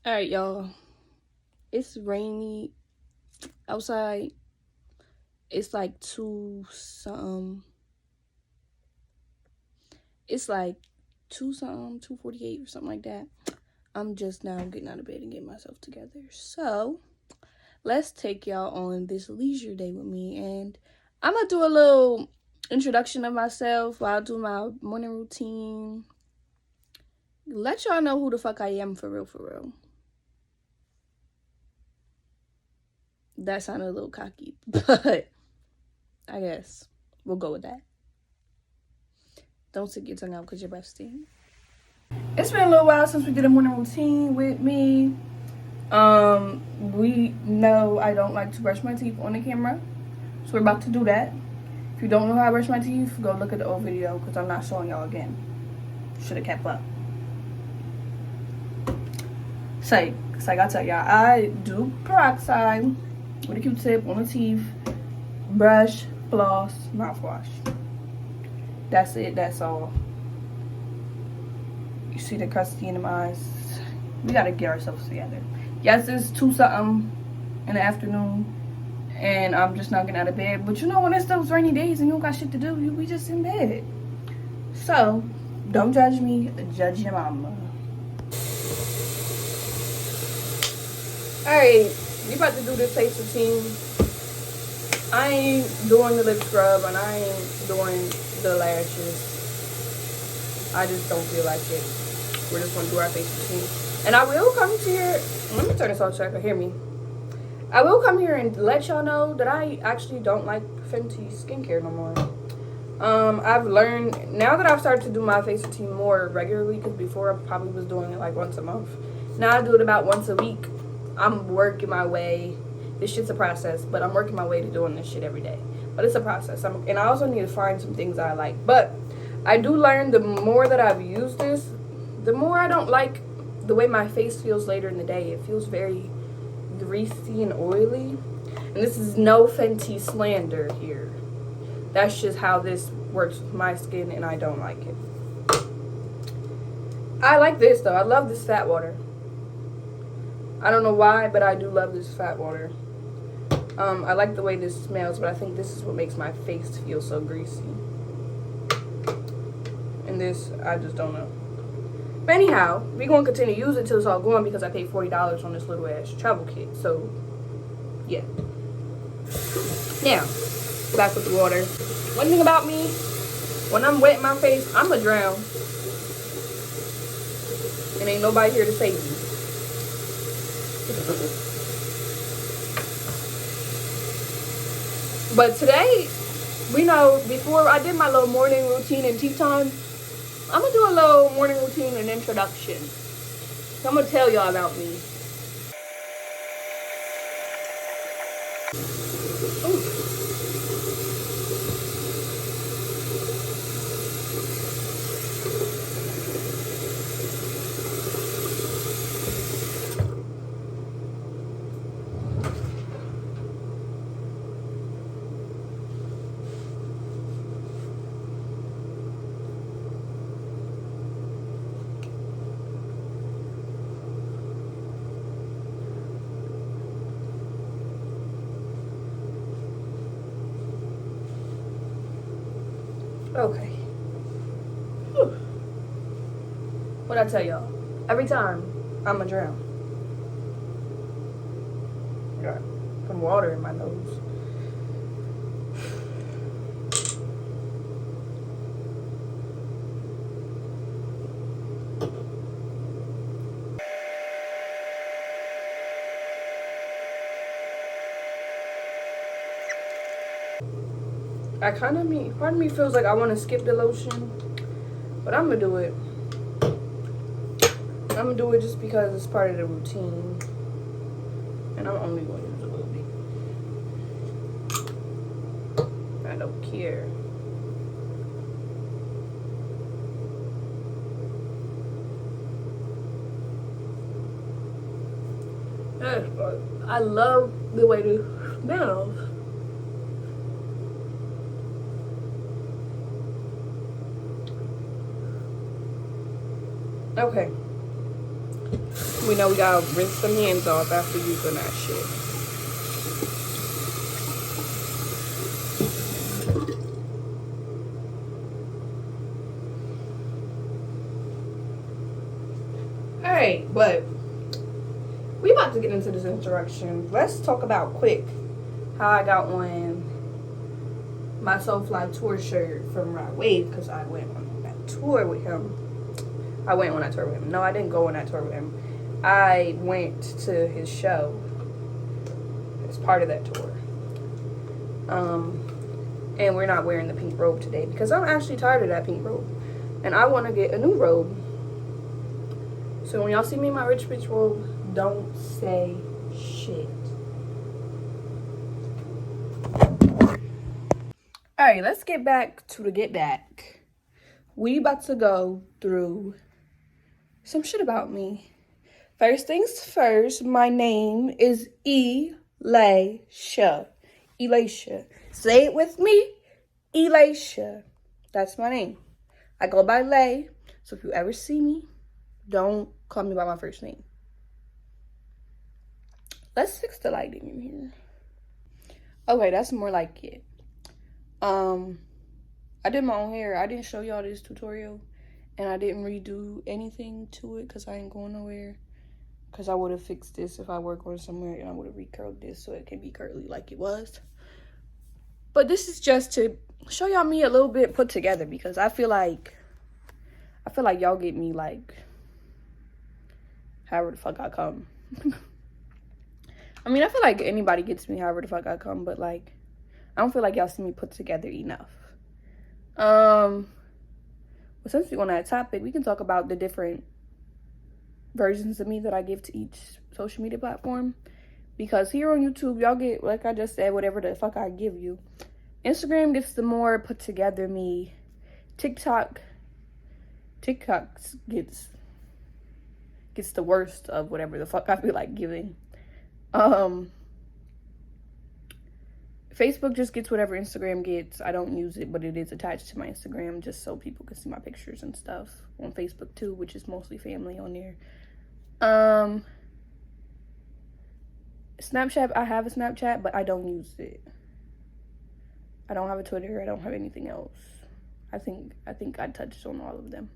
All right, y'all. It's rainy outside. It's like 2 something. It's like 2 something, 2:48 or something like that. I'm just now getting out of bed and getting myself together. So, let's take y'all on this leisure day with me. And I'm going to do a little introduction of myself while I do my morning routine. Let y'all know who the fuck I am for real, for real. That sounded a little cocky, but I guess we'll go with that. Don't stick your tongue out because your breath stinks. It's been a little while since we did a morning routine with me. We know I don't like to brush my teeth on the camera, so we're about to do that. If you don't know how I brush my teeth, go look at the old video because I'm not showing y'all again. Should have kept up. Say, like I tell y'all, I do peroxide with a Q-tip on the teeth, brush, floss, mouthwash. That's it. That's all. You see the crusty in my eyes. We gotta get ourselves together. Yes, it's 2 something in the afternoon, and I'm just not getting out of bed. But you know, when it's those rainy days and you don't got shit to do, we just in bed. So, don't judge me. Judge your mama. Alright, we about to do this face routine. I ain't doing the lip scrub and I ain't doing the lashes. I just don't feel like it. We're just gonna do our face routine. And I will come here. Let me turn this off so I can hear me. I will come here and let y'all know that I actually don't like Fenty skincare no more. I've learned now that I've started to do my face routine more regularly, because before I probably was doing it like once a month. Now I do it about once a week. I'm working my way. This shit's a process, but I'm working my way to doing this shit every day. But it's a process. And I also need to find some things that I like. But I do learn the more that I've used this, the more I don't like the way my face feels later in the day. It feels very greasy and oily. And this is no Fenty slander here. That's just how this works with my skin, and I don't like it. I like this though. I love this fat water. I don't know why, but I do love this fat water. I like the way this smells, but I think this is what makes my face feel so greasy. And this, I just don't know. But anyhow, we're going to continue to use it till it's all gone because I paid $40 on this little ass travel kit. So, yeah. Now, back with the water. One thing about me, when I'm wet in my face, I'm going to drown. And ain't nobody here to save me. But today, we know, before I did my little morning routine and tea time, I'm going to do a little morning routine and introduction. So I'm going to tell y'all about me. Ooh. Okay. Whew. What'd I tell y'all? Every time, I'ma drown. Got some water in my nose. Part of me feels like I want to skip the lotion, but I'm gonna do it. I'm gonna do it just because it's part of the routine, and I'm only going to use a little bit. I don't care. I love the way this smells. Okay. We know we gotta rinse some hands off after using that shit. Alright, but we about to get into this introduction. Let's talk about quick how I got on my Soulfly tour shirt from Rod Wave, because I went on that tour with him. No, I didn't go on that tour with him. I went to his show as part of that tour. And we're not wearing the pink robe today because I'm actually tired of that pink robe. And I want to get a new robe. So when y'all see me in my rich bitch robe, don't say shit. Alright, let's get back to the get back. We about to go through some shit about me. First things first, my name is Elisha. Elisha. Say it with me. Elisha. That's my name. I go by Lay. So if you ever see me, don't call me by my first name. Let's fix the lighting in here. Okay, that's more like it. I did my own hair. I didn't show y'all this tutorial. And I didn't redo anything to it because I ain't going nowhere. Because I would have fixed this if I were going somewhere, and I would have recurled this so it can be curly like it was. But this is just to show y'all me a little bit put together, because I feel like y'all get me like however the fuck I come. I mean, I feel like anybody gets me however the fuck I come, but like I don't feel like y'all see me put together enough. But since we're on that topic, we can talk about the different versions of me that I give to each social media platform. Because here on YouTube, y'all get, like I just said, whatever the fuck I give you. Instagram gets the more put together me. TikTok gets the worst of whatever the fuck I feel like giving. Facebook just gets whatever Instagram gets. I don't use it, but it is attached to my Instagram just so people can see my pictures and stuff on Facebook too, which is mostly family on there. Snapchat, I have a Snapchat, but I don't use it. I don't have a Twitter. I don't have anything else. I think I touched on all of them.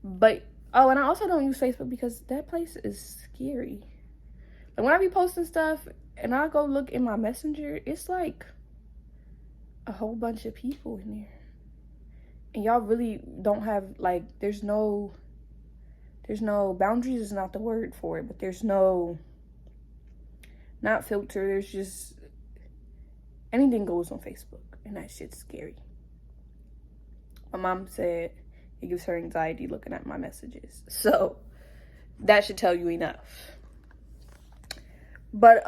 But, oh, and I also don't use Facebook because that place is scary. Like, when I be posting stuff and I go look in my messenger, it's like a whole bunch of people in there. And y'all really don't have, like, there's no boundaries is not the word for it, but there's no, not filter, there's just, anything goes on Facebook, and that shit's scary. My mom said it gives her anxiety looking at my messages, so that should tell you enough. But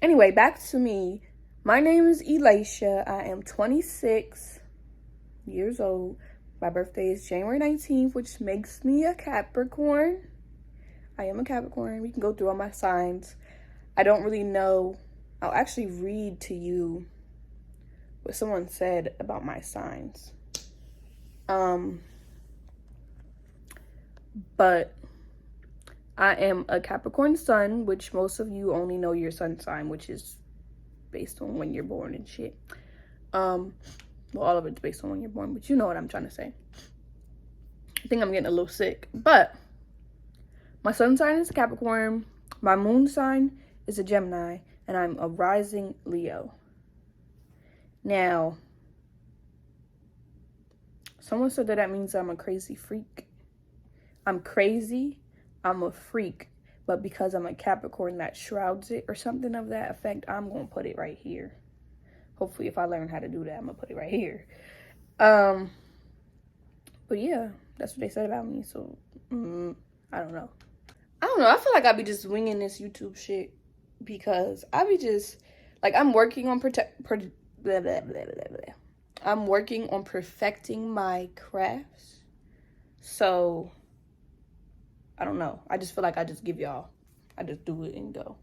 anyway, back to me. My name is Elisha. I am 26 years old. My birthday is January 19th, which makes me a Capricorn. I am a Capricorn. We can go through all my signs. I don't really know. I'll actually read to you what someone said about my signs. But I am a Capricorn sun, which most of you only know your sun sign, which is based on when you're born and shit. Well, all of it's based on when you're born, but you know what I'm trying to say. I think I'm getting a little sick. But my sun sign is a Capricorn. My moon sign is a Gemini. And I'm a rising Leo. Now, someone said that means I'm a crazy freak. I'm crazy. I'm a freak. But because I'm a Capricorn, that shrouds it or something of that effect. I'm going to put it right here. Hopefully, if I learn how to do that, I'm going to put it right here. But yeah, that's what they said about me. So, I don't know. I feel like I be just winging this YouTube shit. Because I be just, like, I'm working on I'm working on perfecting my crafts. So, I don't know. I just feel like I just give y'all. I just do it and go.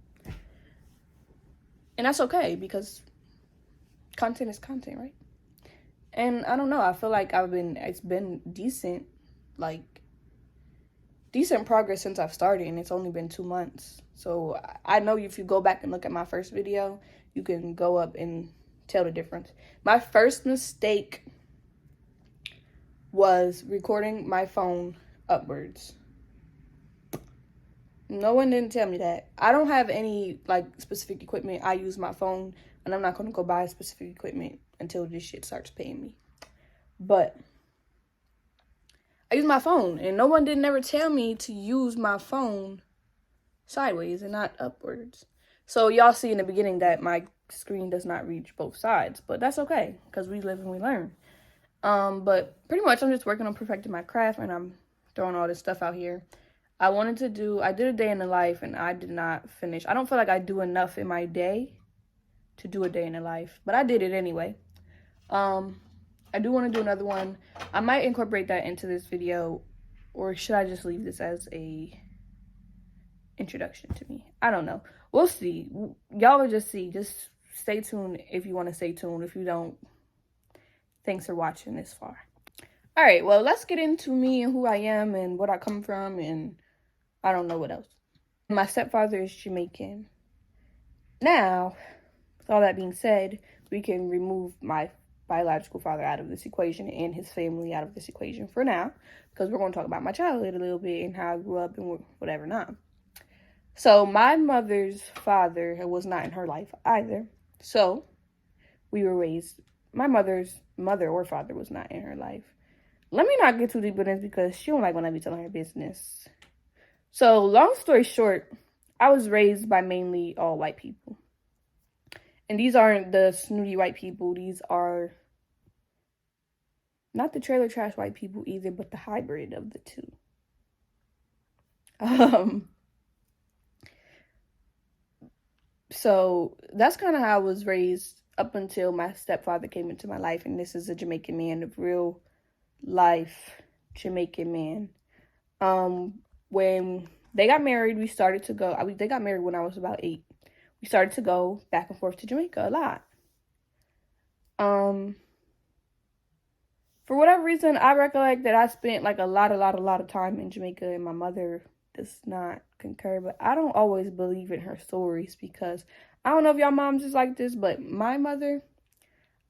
And that's okay because content is content, right? And I don't know. I feel like it's been decent decent progress since I've started, and it's only been 2 months. So I know if you go back and look at my first video, you can go up and tell the difference. My first mistake was recording my phone upwards. No one didn't tell me that. I don't have any like specific equipment. I use my phone, and I'm not going to go buy specific equipment until this shit starts paying me. But I use my phone, and no one did never tell me to use my phone sideways and not upwards. So y'all see in the beginning that my screen does not reach both sides, but that's okay because we live and we learn. But pretty much I'm just working on perfecting my craft, and I'm throwing all this stuff out here. I did a day in the life, and I did not finish. I don't feel like I do enough in my day to do a day in the life, but I did it anyway. I do want to do another one. I might incorporate that into this video, or should I just leave this as a introduction to me? I don't know. We'll see. Y'all will just see. Just stay tuned if you want to stay tuned. If you don't, thanks for watching this far. All right, well, let's get into me and who I am and what I come from, and I don't know what else. My stepfather is Jamaican. Now, with all that being said, we can remove my biological father out of this equation and his family out of this equation for now, because we're going to talk about my childhood a little bit and how I grew up and whatever not. So my mother's father was not in her life either. So we were raised, my mother's mother or father was not in her life. Let me not get too deep in this because she don't like when I be telling her business. So long story short, I was raised by mainly all white people. And these aren't the snooty white people. These are not the trailer trash white people either, but the hybrid of the two. So that's kind of how I was raised up until my stepfather came into my life. And this is a Jamaican man, a real life Jamaican man. When they got married, we started to go. They got married when I was about 8. We started to go back and forth to Jamaica a lot. For whatever reason, I recollect that I spent like a lot of time in Jamaica, and my mother does not concur, but I don't always believe in her stories because I don't know if y'all moms is like this, but my mother,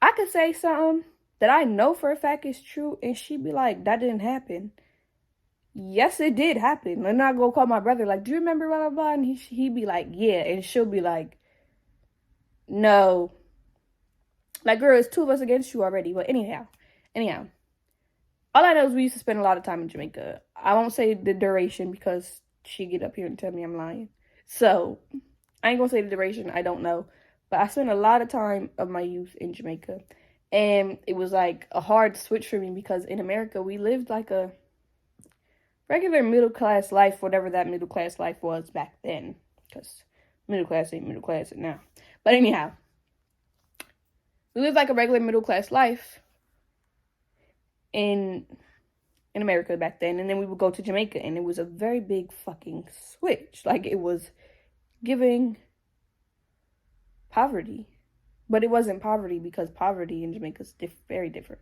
I could say something that I know for a fact is true, and she'd be like, that didn't happen. Yes, it did happen. And I go call my brother, like, do you remember blah, blah, blah? And he'd be like, yeah. And she'll be like, no. Like, girl, it's 2 of us against you already. But anyhow. All I know is we used to spend a lot of time in Jamaica. I won't say the duration because she'd get up here and tell me I'm lying. So, I ain't gonna say the duration. I don't know. But I spent a lot of time of my youth in Jamaica. And it was like a hard switch for me because in America, we lived like a regular middle-class life, whatever that middle-class life was back then, because middle class ain't middle class now. But anyhow, we lived like a regular middle-class life in America back then, and then we would go to Jamaica, and it was a very big fucking switch. Like, it was giving poverty, but it wasn't poverty because poverty in Jamaica is very different.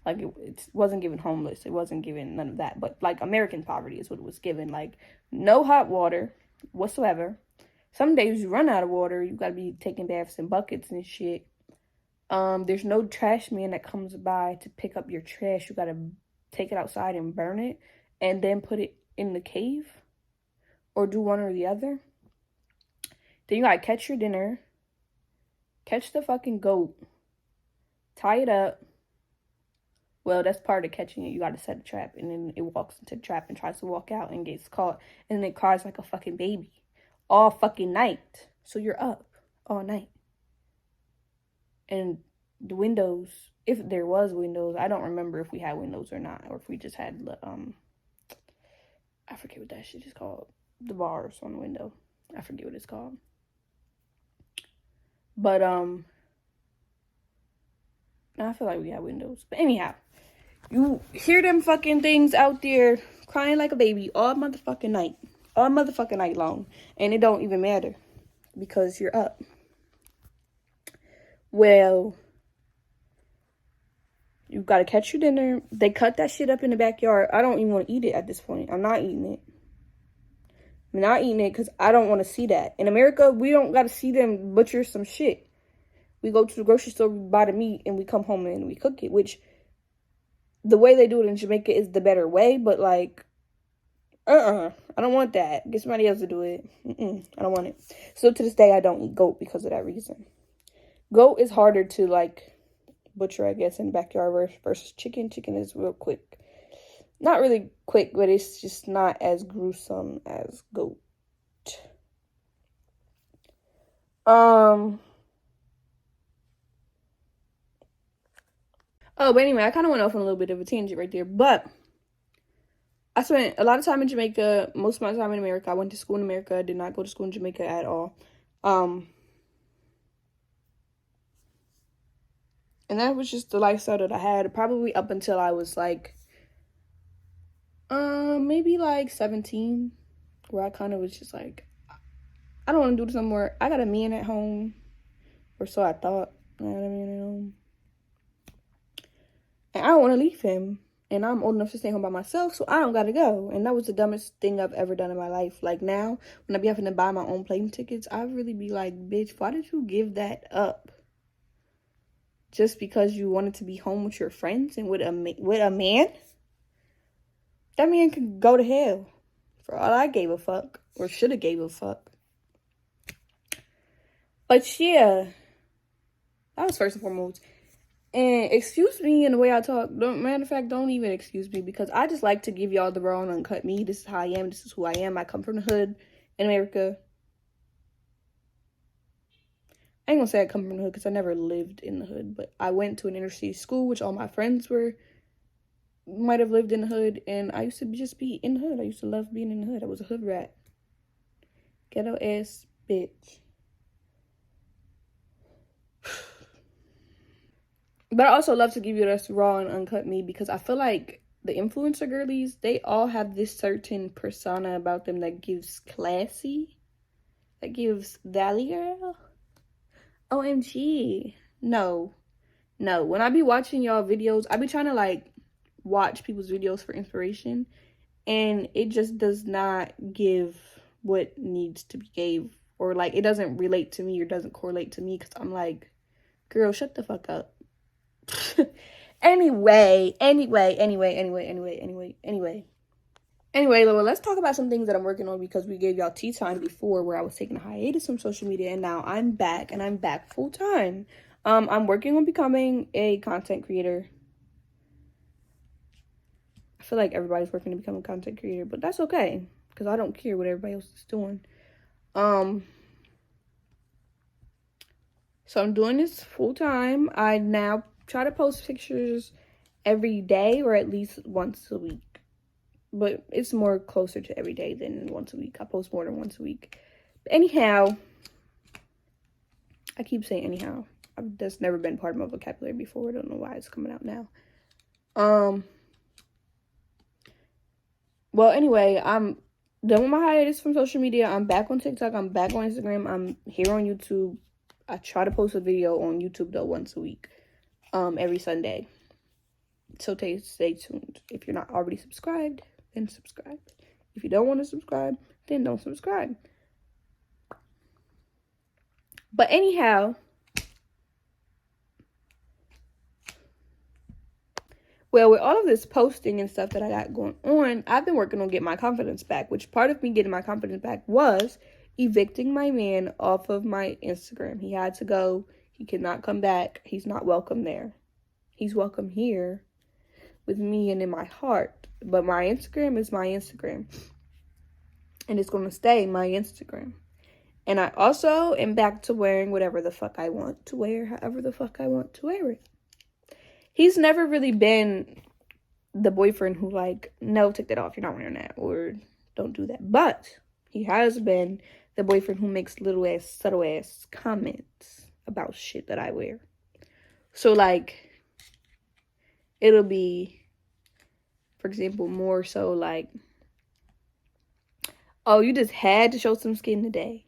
Like, it wasn't given homeless. It wasn't given none of that. But, like, American poverty is what it was given. Like, no hot water whatsoever. Some days you run out of water. You got to be taking baths in buckets and shit. There's no trash man that comes by to pick up your trash. You got to take it outside and burn it. And then put it in the cave. Or do one or the other. Then you got to catch your dinner. Catch the fucking goat. Tie it up. Well, that's part of catching it. You got to set a trap. And then it walks into the trap and tries to walk out and gets caught. And then it cries like a fucking baby. All fucking night. So you're up all night. And the windows, if there was windows, I don't remember if we had windows or not. Or if we just had, I forget what that shit is called. The bars on the window. I forget what it's called. But, I feel like we had windows. But anyhow. You hear them fucking things out there crying like a baby all motherfucking night. All motherfucking night long. And it don't even matter. Because you're up. Well, you gotta catch your dinner. They cut that shit up in the backyard. I don't even want to eat it at this point. I'm not eating it. I'm not eating it because I don't want to see that. In America, we don't got to see them butcher some shit. We go to the grocery store, we buy the meat, and we come home and we cook it, which the way they do it in Jamaica is the better way, but like, I don't want that. Get somebody else to do it. I don't want it. So to this day, I don't eat goat because of that reason. Goat is harder to like butcher, I guess, in backyard versus chicken. Chicken is real quick. Not really quick, but it's just not as gruesome as goat. Oh, but anyway, I kind of went off on a little bit of a tangent right there. But I spent a lot of time in Jamaica. Most of my time in America. I went to school in America. I did not go to school in Jamaica at all. And that was just the lifestyle that I had probably up until I was like, maybe like 17, where I kind of was just like, I don't want to do this no more. I got a man at home, or so I thought. I had a man at home. And I don't want to leave him. And I'm old enough to stay home by myself, so I don't got to go. And that was the dumbest thing I've ever done in my life. Like now, when I be having to buy my own plane tickets, I really be like, bitch, why did you give that up? Just because you wanted to be home with your friends and with a man? That man could go to hell. For all I gave a fuck. Or should have gave a fuck. But yeah. That was first and foremost. And excuse me in the way I talk. Matter of fact, don't even excuse me. Because I just like to give y'all the raw and uncut me. This is how I am. This is who I am. I come from the hood in America. I ain't gonna say I come from the hood because I never lived in the hood. But I went to an inner city school, which all my friends might have lived in the hood. And I used to just be in the hood. I used to love being in the hood. I was a hood rat. Ghetto ass bitch. But I also love to give you this raw and uncut me because I feel like the influencer girlies, they all have this certain persona about them that gives classy. That gives Valley Girl. OMG. No. When I be watching y'all videos, I be trying to like watch people's videos for inspiration. And it just does not give what needs to be gave. Or like it doesn't relate to me or doesn't correlate to me because I'm like, girl, shut the fuck up. Anyway, Lola, let's talk about some things that I'm working on because we gave y'all tea time before where I was taking a hiatus from social media and now I'm back and I'm back full time. I'm working on becoming a content creator. I feel like everybody's working to become a content creator, but that's okay because I don't care what everybody else is doing. So I'm doing this full time. I now try to post pictures every day or at least once a week. But it's more closer to every day than once a week. I post more than once a week. But anyhow, I keep saying anyhow. That's never been part of my vocabulary before. I don't know why it's coming out now. Well, anyway, I'm done with my hiatus from social media. I'm back on TikTok. I'm back on Instagram. I'm here on YouTube. I try to post a video on YouTube, though, once a week. Every Sunday. So stay tuned. If you're not already subscribed, then subscribe. If you don't want to subscribe, then don't subscribe. But anyhow, well, with all of this posting and stuff that I got going on, I've been working on getting my confidence back, which part of me getting my confidence back was evicting my man off of my Instagram. He had to go. He cannot come back. He's not welcome there. He's welcome here with me and in my heart. But my Instagram is my Instagram. And it's going to stay my Instagram. And I also am back to wearing whatever the fuck I want to wear, however the fuck I want to wear it. He's never really been the boyfriend who like, no, take that off. You're not wearing that. Or don't do that. But he has been the boyfriend who makes little ass, subtle ass comments about shit that I wear. So like, it'll be, for example, more so like, oh, you just had to show some skin today.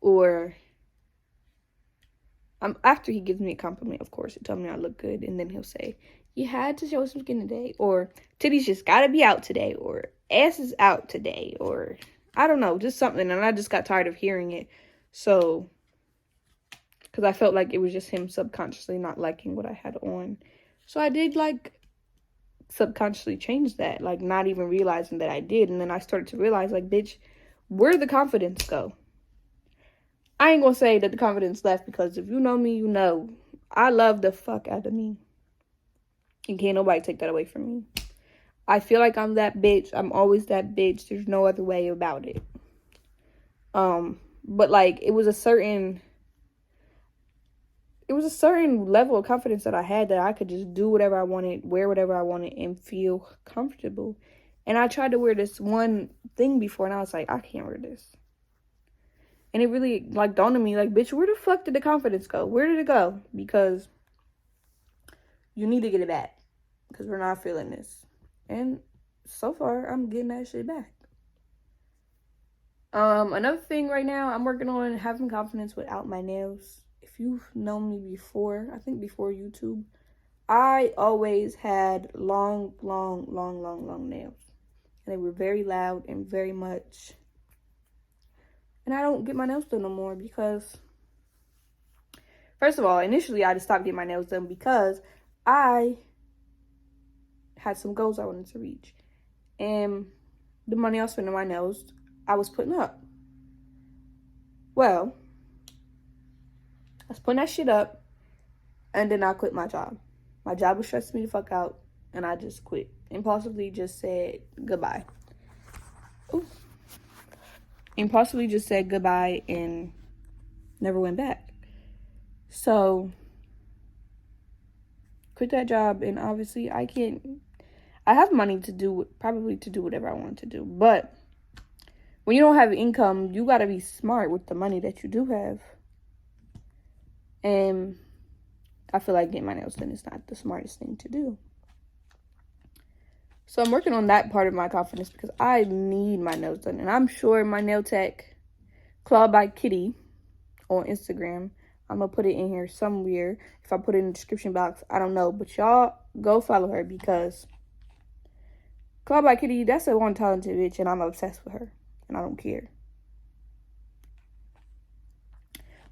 Or, after he gives me a compliment, of course, he'll tell me I look good. And then he'll say, you had to show some skin today. Or, titties just gotta be out today. Or, ass is out today. Or, I don't know, just something. And I just got tired of hearing it. So, because I felt like it was just him subconsciously not liking what I had on. So I did, like, subconsciously change that, like, not even realizing that I did. And then I started to realize, like, bitch, where did the confidence go? I ain't gonna say that the confidence left, because if you know me, you know I love the fuck out of me. And can't nobody take that away from me. I feel like I'm that bitch. I'm always that bitch. There's no other way about it. But like it was a certain level of confidence that I had, that I could just do whatever I wanted, wear whatever I wanted, and feel comfortable. And I tried to wear this one thing before, and I was like, I can't wear this. And it really, like, dawned on me, like, bitch, where the fuck did the confidence go? Where did it go? Because you need to get it back. Because we're not feeling this. And so far, I'm getting that shit back. Another thing right now, I'm working on having confidence without my nails. If you've known me before, I think before YouTube, I always had long nails. And they were very loud and very much. And I don't get my nails done no more because, first of all, initially I just stopped getting my nails done because I had some goals I wanted to reach. And the money I was spending on my nails, I was putting up. Well, I was putting that shit up, and then I quit my job. My job was stressing me the fuck out, and I just quit. Impulsively just said goodbye. Ooh. Impulsively just said goodbye and never went back. So, quit that job, and obviously I have money to do whatever I want to do. But when you don't have income, you gotta be smart with the money that you do have. And I feel like getting my nails done is not the smartest thing to do. So I'm working on that part of my confidence because I need my nails done. And I'm sure my nail tech, Claw by Kitty, on Instagram, I'm going to put it in here somewhere. If I put it in the description box, I don't know. But y'all go follow her, because Claw by Kitty, that's a one talented bitch, and I'm obsessed with her. And I don't care.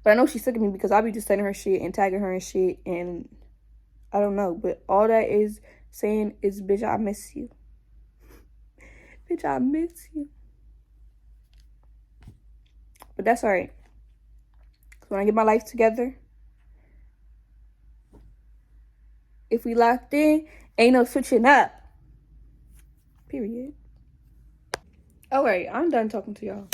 But I know she's sick of me because I'll be just sending her shit and tagging her and shit. And I don't know. But all that is saying is, bitch, I miss you. Bitch, I miss you. But that's alright. Because when I get my life together, if we locked in, ain't no switching up. Period. Alright, I'm done talking to y'all.